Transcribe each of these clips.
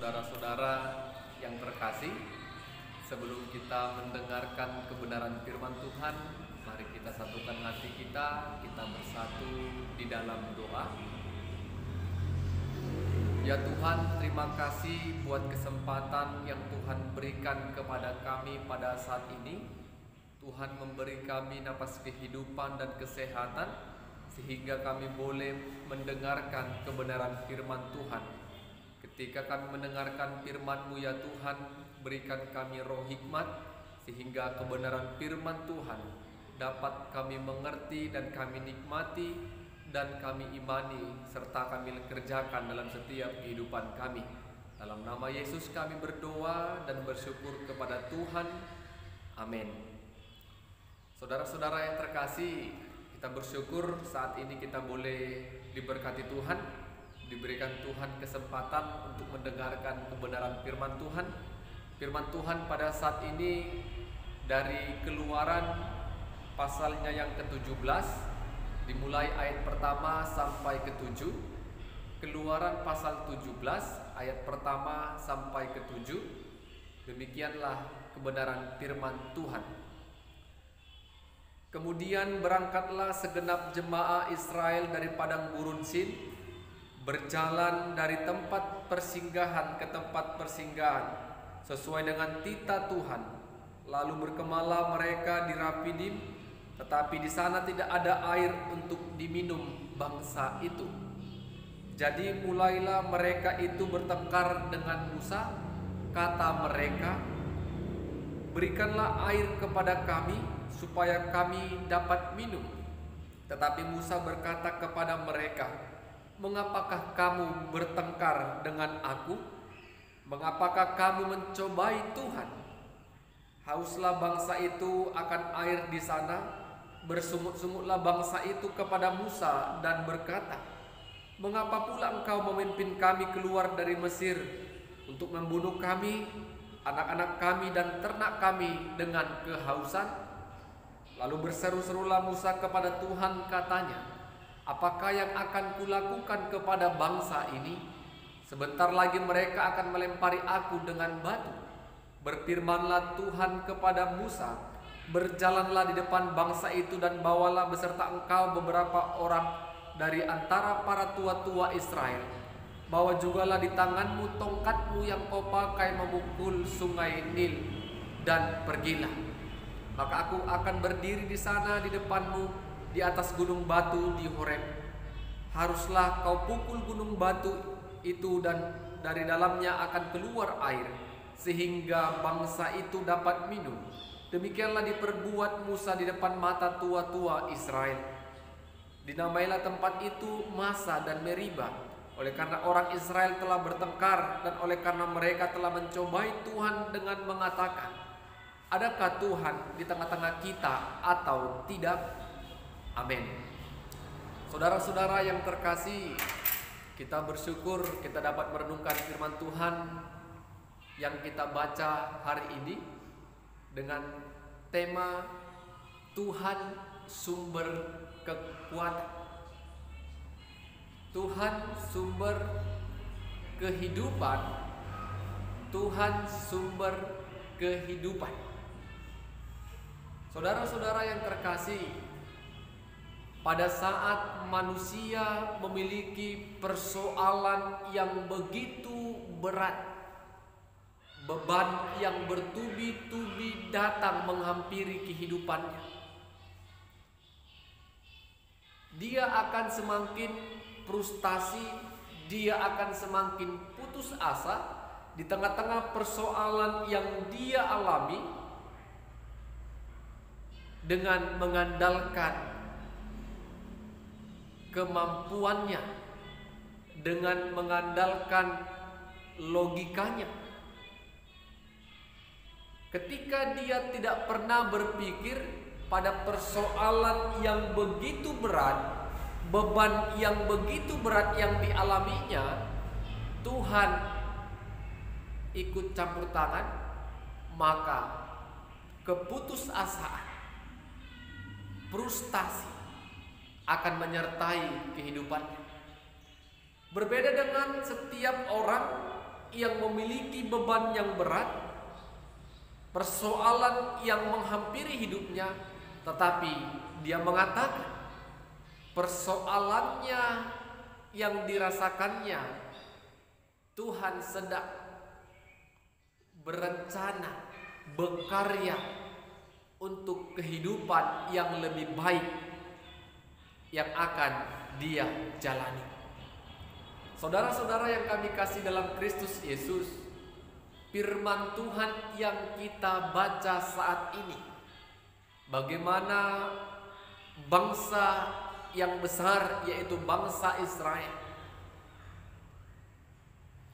Saudara-saudara yang terkasih, sebelum kita mendengarkan kebenaran firman Tuhan, mari kita satukan hati kita bersatu di dalam doa. Ya Tuhan, terima kasih buat kesempatan yang Tuhan berikan kepada kami pada saat ini. Tuhan memberi kami napas kehidupan dan kesehatan, sehingga kami boleh mendengarkan kebenaran firman Tuhan. Ketika kami mendengarkan firman-Mu ya Tuhan, berikan kami roh hikmat, sehingga kebenaran firman Tuhan dapat kami mengerti dan kami nikmati dan kami imani serta kami kerjakan dalam setiap kehidupan kami. Dalam nama Yesus kami berdoa dan bersyukur kepada Tuhan. Amin. Saudara-saudara yang terkasih, kita bersyukur saat ini kita boleh diberkati Tuhan, diberikan Tuhan kesempatan untuk mendengarkan kebenaran firman Tuhan. Firman Tuhan pada saat ini dari Keluaran pasalnya yang ke-17, dimulai ayat pertama sampai ke-7. Keluaran pasal 17 ayat pertama sampai ke-7. Demikianlah kebenaran firman Tuhan. Kemudian berangkatlah segenap jemaah Israel dari padang gurun Sin, berjalan dari tempat persinggahan ke tempat persinggahan sesuai dengan titah Tuhan. Lalu berkemalah mereka di Rafidim, tetapi di sana tidak ada air untuk diminum bangsa itu. Jadi mulailah mereka itu bertengkar dengan Musa. Kata mereka, "Berikanlah air kepada kami supaya kami dapat minum." Tetapi Musa berkata kepada mereka, "Mengapakah kamu bertengkar dengan aku? Mengapakah kamu mencobai Tuhan? Hauslah bangsa itu akan air di sana." Bersungut-sungutlah bangsa itu kepada Musa dan berkata, "Mengapa pula engkau memimpin kami keluar dari Mesir untuk membunuh kami, anak-anak kami dan ternak kami dengan kehausan?" Lalu berseru-serulah Musa kepada Tuhan, katanya, "Apakah yang akan kulakukan kepada bangsa ini? Sebentar lagi mereka akan melempari aku dengan batu." Berfirmanlah Tuhan kepada Musa, "Berjalanlah di depan bangsa itu dan bawalah beserta engkau beberapa orang dari antara para tua-tua Israel. Bawa jugalah di tanganmu tongkatmu yang kau pakai memukul sungai Nil, dan pergilah. Maka aku akan berdiri di sana di depanmu di atas gunung batu di Horeb. Haruslah kau pukul gunung batu itu dan dari dalamnya akan keluar air, sehingga bangsa itu dapat minum." Demikianlah diperbuat Musa di depan mata tua-tua Israel. Dinamailah tempat itu Masa dan Meriba, oleh karena orang Israel telah bertengkar dan oleh karena mereka telah mencobai Tuhan dengan mengatakan, "Adakah Tuhan di tengah-tengah kita atau tidak?" Amin. Saudara-saudara yang terkasih, kita bersyukur kita dapat merenungkan firman Tuhan yang kita baca hari ini dengan tema Tuhan sumber kekuatan. Tuhan sumber kehidupan. Tuhan sumber kehidupan. Saudara-saudara yang terkasih, pada saat manusia memiliki persoalan yang begitu berat, beban yang bertubi-tubi datang menghampiri kehidupannya, dia akan semakin frustasi, dia akan semakin putus asa di tengah-tengah persoalan yang dia alami, dengan mengandalkan kemampuannya, dengan mengandalkan logikanya. Ketika dia tidak pernah berpikir pada persoalan yang begitu berat, beban yang begitu berat yang dialaminya, Tuhan ikut campur tangan, maka keputusasaan, frustasi akan menyertai kehidupannya. Berbeda dengan setiap orang yang memiliki beban yang berat, persoalan yang menghampiri hidupnya, tetapi dia mengatakan persoalannya yang dirasakannya, Tuhan sedang berencana, berkarya untuk kehidupan yang lebih baik yang akan dia jalani. Saudara-saudara yang kami kasih dalam Kristus Yesus, firman Tuhan yang kita baca saat ini, bagaimana bangsa yang besar, yaitu bangsa Israel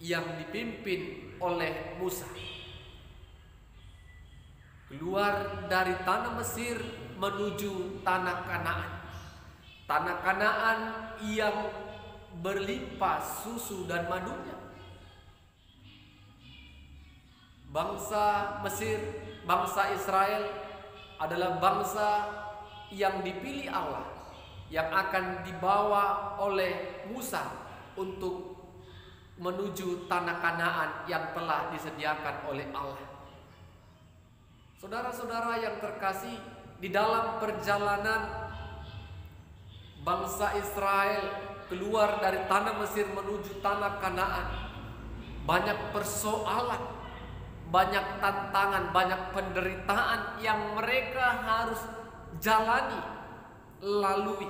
yang dipimpin oleh Musa, keluar dari tanah Mesir menuju tanah Kanaan. Tanah Kanaan yang berlimpah susu dan madunya. Bangsa Mesir, bangsa Israel adalah bangsa yang dipilih Allah, yang akan dibawa oleh Musa untuk menuju tanah Kanaan yang telah disediakan oleh Allah. Saudara-saudara yang terkasih, di dalam perjalanan bangsa Israel keluar dari tanah Mesir menuju tanah Kanaan, banyak persoalan, banyak tantangan, banyak penderitaan yang mereka harus jalani, lalui.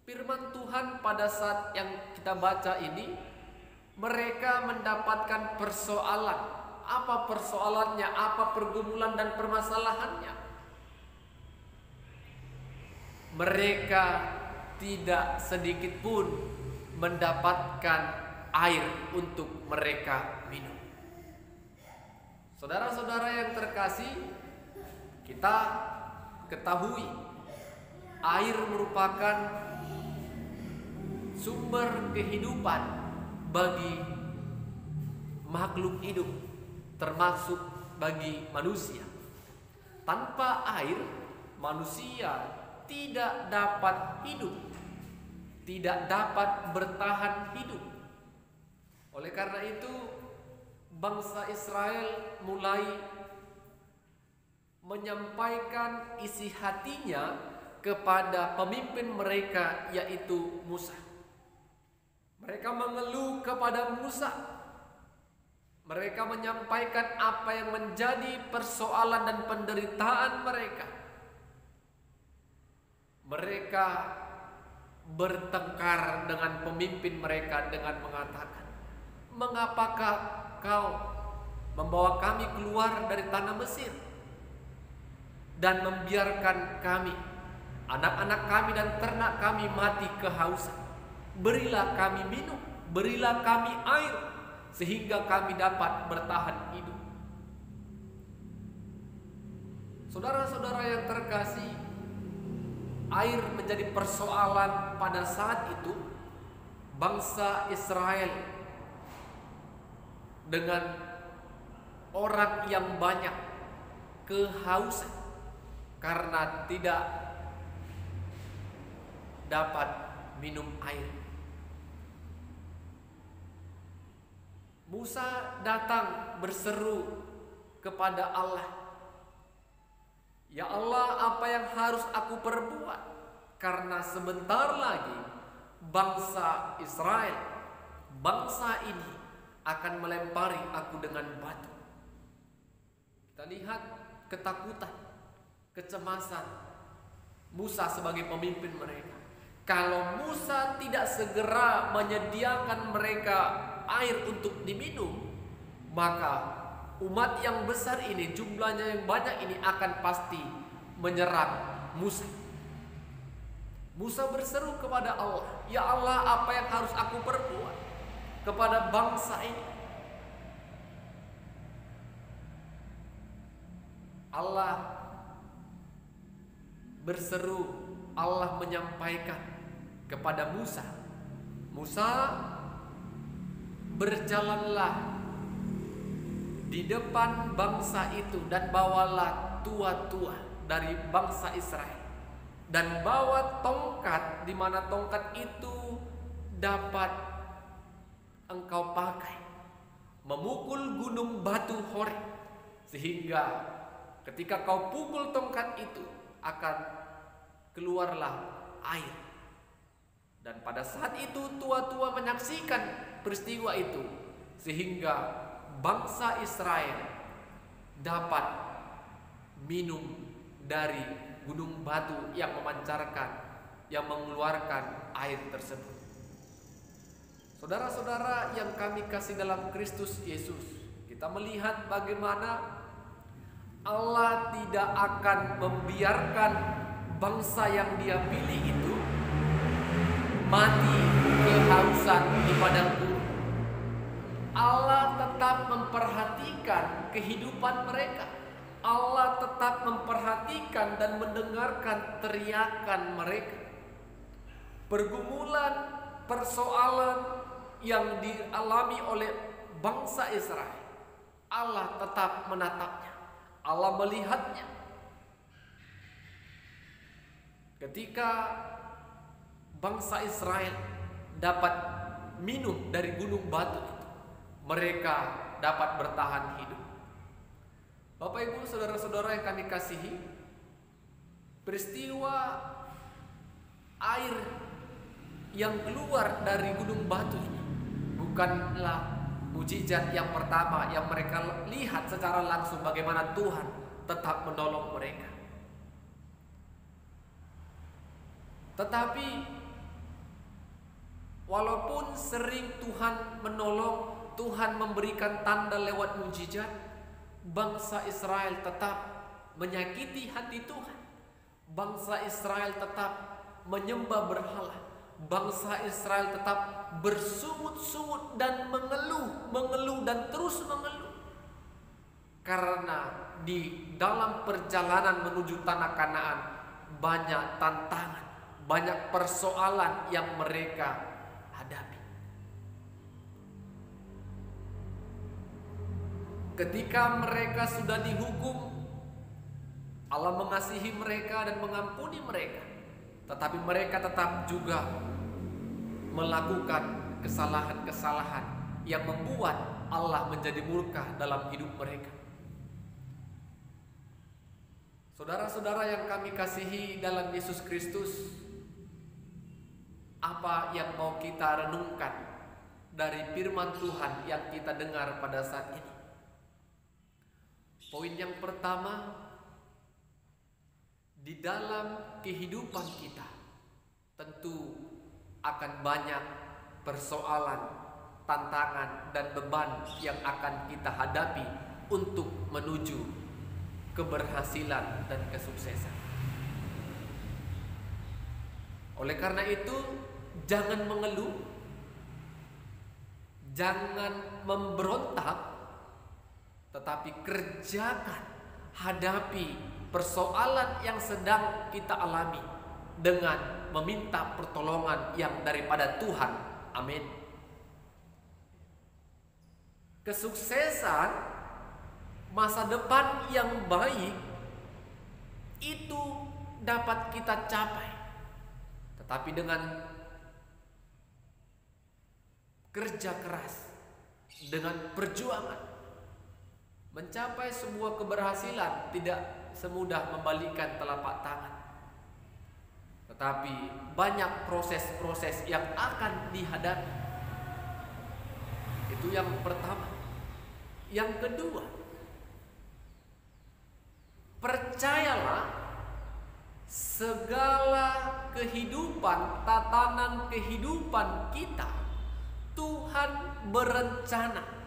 Firman Tuhan pada saat yang kita baca ini, mereka mendapatkan persoalan. Apa persoalannya? Apa pergumulan dan permasalahannya? Mereka tidak sedikit pun mendapatkan air untuk mereka minum. Saudara-saudara yang terkasih, kita ketahui air merupakan sumber kehidupan bagi makhluk hidup, termasuk bagi manusia. Tanpa air, manusia tidak dapat hidup, tidak dapat bertahan hidup. Oleh karena itu, bangsa Israel mulai menyampaikan isi hatinya kepada pemimpin mereka, yaitu Musa. Mereka mengeluh kepada Musa. Mereka menyampaikan apa yang menjadi persoalan dan penderitaan mereka. Mereka bertengkar dengan pemimpin mereka dengan mengatakan, "Mengapakah kau membawa kami keluar dari tanah Mesir dan membiarkan kami, anak-anak kami dan ternak kami mati kehausan? Berilah kami minum, berilah kami air, sehingga kami dapat bertahan hidup." Saudara-saudara yang terkasih, air menjadi persoalan pada saat itu. Bangsa Israel dengan orang yang banyak kehausan karena tidak dapat minum air. Musa datang berseru kepada Allah, "Ya Allah, apa yang harus aku perbuat? Karena sebentar lagi bangsa Israel, bangsa ini akan melempari aku dengan batu." Kita lihat ketakutan, kecemasan Musa sebagai pemimpin mereka. Kalau Musa tidak segera menyediakan mereka air untuk diminum, maka umat yang besar ini, jumlahnya yang banyak ini akan pasti menyerang Musa. Musa berseru kepada Allah, "Ya Allah, apa yang harus aku perbuat kepada bangsa ini?" Allah berseru, Allah menyampaikan kepada Musa, "Musa, berjalanlah di depan bangsa itu dan bawalah tua-tua dari bangsa Israel, dan bawa tongkat, di mana tongkat itu dapat engkau pakai memukul gunung batu Horeb, sehingga ketika kau pukul tongkat itu akan keluarlah air. Dan pada saat itu tua-tua menyaksikan peristiwa itu, sehingga bangsa Israel dapat minum dari gunung batu yang mengeluarkan air tersebut. Saudara-saudara yang kami kasih dalam Kristus Yesus, kita melihat bagaimana Allah tidak akan membiarkan bangsa yang Dia pilih itu mati kehausan di padang gurun. Allah tetap memperhatikan kehidupan mereka. Allah tetap memperhatikan dan mendengarkan teriakan mereka. Pergumulan, persoalan yang dialami oleh bangsa Israel, Allah tetap menatapnya. Allah melihatnya. Ketika bangsa Israel dapat minum dari gunung batu itu, mereka dapat bertahan hidup. Bapak Ibu, saudara-saudara yang kami kasihi, peristiwa air yang keluar dari gunung batu ini bukanlah mujizat yang pertama yang mereka lihat secara langsung bagaimana Tuhan tetap menolong mereka. Tetapi walaupun sering Tuhan menolong, Tuhan memberikan tanda lewat mujizat, bangsa Israel tetap menyakiti hati Tuhan. Bangsa Israel tetap menyembah berhala. Bangsa Israel tetap bersungut-sungut dan mengeluh dan terus mengeluh. Karena di dalam perjalanan menuju tanah Kanaan banyak tantangan, banyak persoalan yang mereka hadapi. Ketika mereka sudah dihukum, Allah mengasihi mereka dan mengampuni mereka, tetapi mereka tetap juga melakukan kesalahan-kesalahan yang membuat Allah menjadi murka dalam hidup mereka. Saudara-saudara yang kami kasihi dalam Yesus Kristus, apa yang mau kita renungkan dari firman Tuhan yang kita dengar pada saat ini? Poin yang pertama, di dalam kehidupan kita tentu akan banyak persoalan, tantangan, dan beban yang akan kita hadapi untuk menuju keberhasilan dan kesuksesan. Oleh karena itu, jangan mengeluh, jangan memberontak, tetapi kerjakan, hadapi persoalan yang sedang kita alami dengan meminta pertolongan yang daripada Tuhan. Amin. Kesuksesan, masa depan yang baik itu dapat kita capai, tetapi dengan kerja keras, dengan perjuangan. Mencapai sebuah keberhasilan tidak semudah membalikkan telapak tangan, tetapi banyak proses-proses yang akan dihadapi. Itu yang pertama. Yang kedua, percayalah segala kehidupan, tatanan kehidupan kita, Tuhan berencana.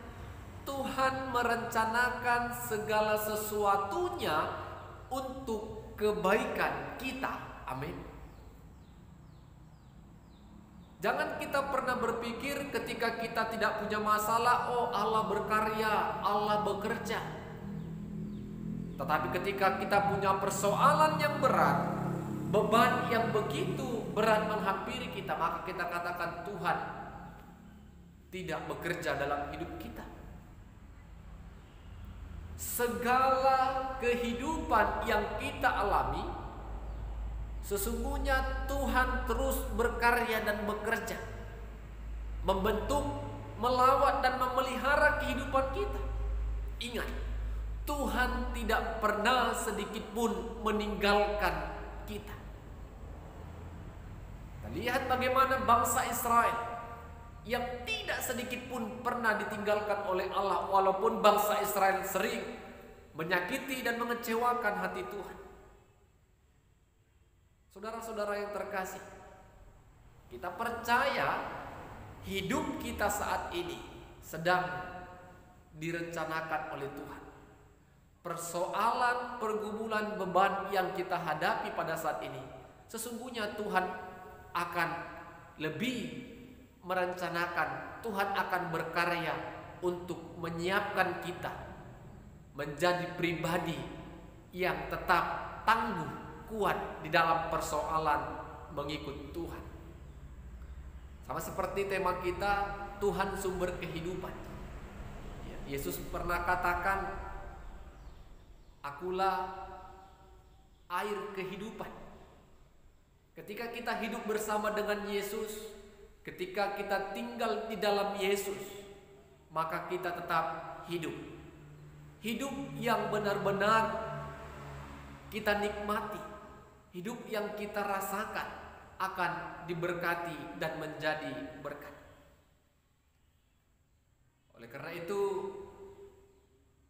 Tuhan merencanakan segala sesuatunya untuk kebaikan kita. Amin. Jangan kita pernah berpikir ketika kita tidak punya masalah, oh Allah berkarya, Allah bekerja. Tetapi ketika kita punya persoalan yang berat, beban yang begitu berat menghampiri kita, maka kita katakan Tuhan tidak bekerja dalam hidup kita. Segala kehidupan yang kita alami, sesungguhnya Tuhan terus berkarya dan bekerja, membentuk melawat dan memelihara kehidupan kita. Ingat, Tuhan tidak pernah sedikit pun meninggalkan kita. Kita lihat bagaimana bangsa Israel yang tidak sedikit pun pernah ditinggalkan oleh Allah, walaupun bangsa Israel sering menyakiti dan mengecewakan hati Tuhan. Saudara-saudara yang terkasih, kita percaya hidup kita saat ini sedang direncanakan oleh Tuhan. Persoalan, pergumulan, beban yang kita hadapi pada saat ini, sesungguhnya Tuhan akan lebih merencanakan, Tuhan akan berkarya untuk menyiapkan kita menjadi pribadi yang tetap tangguh, kuat di dalam persoalan mengikut Tuhan. Sama seperti tema kita, Tuhan sumber kehidupan. Yesus pernah katakan, "Akulah air kehidupan." Ketika kita hidup bersama dengan Yesus, ketika kita tinggal di dalam Yesus, maka kita tetap hidup. Hidup yang benar-benar kita nikmati. Hidup yang kita rasakan akan diberkati dan menjadi berkat. Oleh karena itu,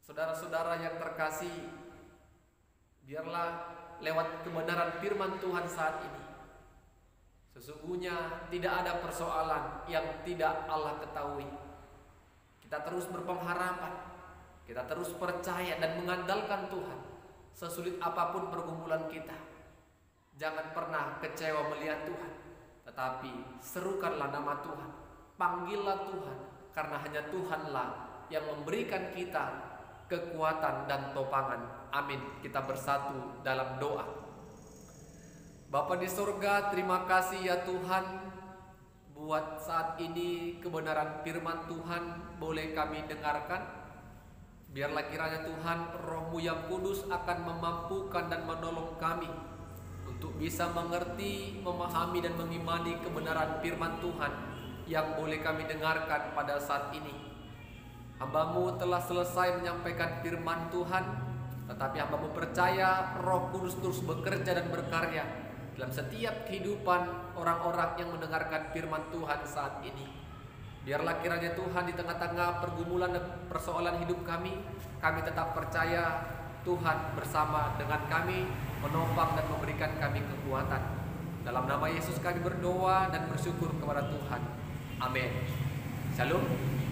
saudara-saudara yang terkasih, biarlah lewat kebenaran firman Tuhan saat ini, sesungguhnya tidak ada persoalan yang tidak Allah ketahui. Kita terus berpengharapan, kita terus percaya dan mengandalkan Tuhan. Sesulit apapun pergumulan kita, jangan pernah kecewa melihat Tuhan, tetapi serukanlah nama Tuhan, panggillah Tuhan, karena hanya Tuhanlah yang memberikan kita kekuatan dan topangan. Amin. Kita bersatu dalam doa. Bapa di surga, terima kasih ya Tuhan, buat saat ini kebenaran firman Tuhan boleh kami dengarkan. Biarlah kiranya Tuhan, Roh-Mu yang kudus akan memampukan dan menolong kami untuk bisa mengerti, memahami dan mengimani kebenaran firman Tuhan yang boleh kami dengarkan pada saat ini. Hamba-Mu telah selesai menyampaikan firman Tuhan, tetapi hamba-Mu percaya Roh Kudus terus bekerja dan berkarya dalam setiap kehidupan orang-orang yang mendengarkan firman Tuhan saat ini. Biarlah kiranya Tuhan di tengah-tengah pergumulan dan persoalan hidup kami tetap percaya Tuhan bersama dengan kami, menopang dan memberikan kami kekuatan. Dalam nama Yesus kami berdoa dan bersyukur kepada Tuhan. Amin. Shalom.